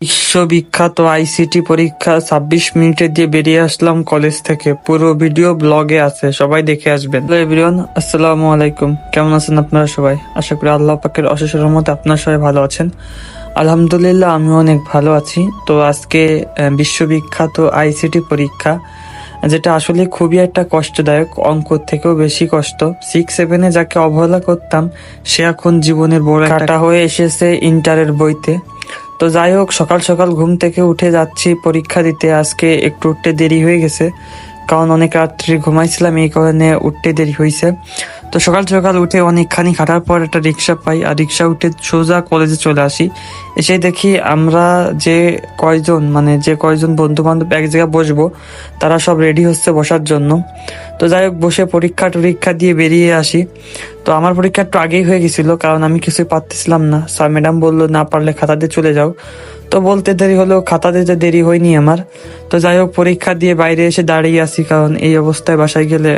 বিশ্ববিখ্যাত আইসিটি পরীক্ষা ২৬ মিনিটে দিয়ে বেরিয়ে আসলাম কলেজ থেকে। পুরো ভিডিও ব্লগে আছে, সবাই দেখে আসবেন। হ্যালো এভরিওয়ান, আসসালামু আলাইকুম। কেমন আছেন আপনারা সবাই? আশা করি আল্লাহ পাকের অশেষ রহমতে আপনারা সবাই ভালো আছেন। আলহামদুলিল্লাহ, আমিও অনেক ভালো আছি। তো আজকে বিশ্ববিখ্যাত আইসিটি পরীক্ষা, যেটা আসলে খুবই একটা কষ্টদায়ক, অঙ্ক থেকেও বেশি কষ্ট। 6-7-এ যাকে অবহেলা করতাম, সে এখন জীবনের বড় একটা হয়ে এসেছে ইন্টারের বইতে। তো যাই হোক, সকাল সকাল ঘুম থেকে উঠে যাচ্ছি পরীক্ষা দিতে। আজকে একটু উঠতে দেরি হয়ে গেছে, কারণ অনেক রাত্রি ঘুমাইছিলাম, এই কারণে উঠতে দেরি হয়েছে। তো সকাল সকাল উঠে অনেকখানি হাঁটার পর একটা রিক্সা পাই, আর রিক্সা উঠে সোজা কলেজে চলে আসি। এসে দেখি আমরা যে কয়জন বন্ধু বান্ধব এক জায়গায় বসবো, তারা সব রেডি হচ্ছে বসার জন্য। তো যাই হোক, বসে পরীক্ষা দিয়ে বেরিয়ে আসি। তো আমার পরীক্ষা একটু আগেই হয়ে গেছিল, কারণ আমি কিছুই পারতেছিলাম না। স্যার ম্যাডাম বললো না পারলে খাতা দিয়ে চলে যাও। তো বলতে দেরি হলো, খাতা দিতে দেরি হয়নি আমার। তো যাই হোক, পরীক্ষা দিয়ে বাইরে এসে দাঁড়িয়ে আছি, কারণ এই অবস্থায় বাসায় গেলে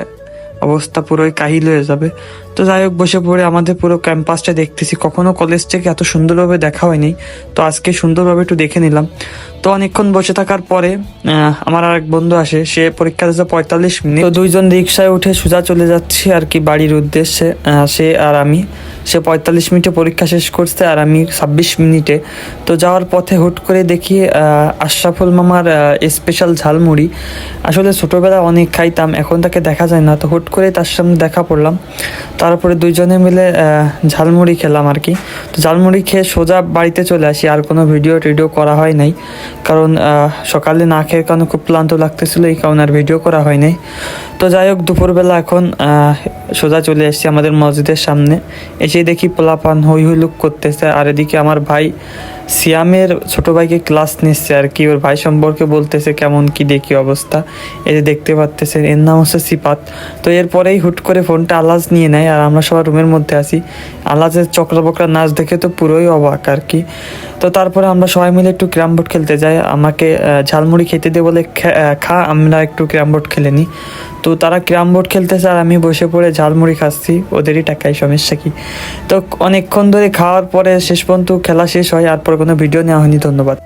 অবস্থা পুরোই কাহিল হয়ে যাবে। তো যাই হোক, বসে পড়ে আমাদের পুরো ক্যাম্পাসটা দেখতেছি। কখনো কলেজ থেকে এত সুন্দরভাবে দেখা হয়নি, তো আজকে সুন্দরভাবে একটু দেখে নিলাম। তো অনেকক্ষণ বসে থাকার পরে আমার আর এক বন্ধু আসে, সে পরীক্ষা দিচ্ছে ৪৫ মিনিট। তো দুইজন রিক্সায় উঠে সোজা চলে যাচ্ছি আর কি বাড়ির উদ্দেশ্যে, সে আর আমি। সে ৪৫ মিনিটে পরীক্ষা শেষ করছে, আর আমি ২৬ মিনিটে। তো যাওয়ার পথে হুট করে দেখি আশরাফুল মামার স্পেশাল ঝালমুড়ি। আসলে ছোটোবেলায় অনেক খাইতাম, এখন তাকে দেখা যায় না। তো হুট করে তার সামনে দেখা পড়লাম, তারপরে দুইজনে মিলে ঝালমুড়ি খেলাম আর কি। তো ঝালমুড়ি খেয়ে সোজা বাড়িতে চলে আসি। আর কোনো ভিডিও টিডিও করা হয় নাই, কারণ সকালে না খেয়ে কারণে খুব ক্লান্ত লাগতেছিল, এই কারণে আর ভিডিও করা হয় নাই। তো যাই হোক, দুপুরবেলা এখন সোজা চলে এসেছি আমাদের মসজিদের সামনে। এসে দেখি পোলাপান হই হুল্লোড় করতেছে, আর এদিকে আমার ভাই সিয়ামের ছোট ভাইকে ক্লাস নিচ্ছে আর কি। ওর ভাই সম্পর্কে বলতেছে কেমন কি দেখি অবস্থা। এই যে দেখতে পাচ্তেছেন, এর নাম হচ্ছে সিপাত। তো এরপরেই হুট করে ফোনটা আলাজ নিয়ে নেয়, আর আমরা সবার রুমের মধ্যে আছি। আলাজের চক্রা বকরা নাচ দেখে তো পুরোই অবাক আর কি। তো তারপরে আমরা সবাই মিলে একটু ক্যারাম বোর্ড খেলতে যাই। আমাকে ঝালমুড়ি খেতে দিয়ে বলে খা, আমরা একটু ক্যারাম বোর্ড খেলে নিই। তো তারা ক্যারাম বোর্ড খেলতেছে, আর আমি বসে পড়ে ঝালমুড়ি খাচ্ছি। ওদেরই টাকায়, সমস্যা কি। তো অনেকক্ষণ ধরে খাওয়ার পরে শেষ পর্যন্ত খেলা শেষ হয়, আর পর কোনো ভিডিও নেওয়া হয়নি। ধন্যবাদ।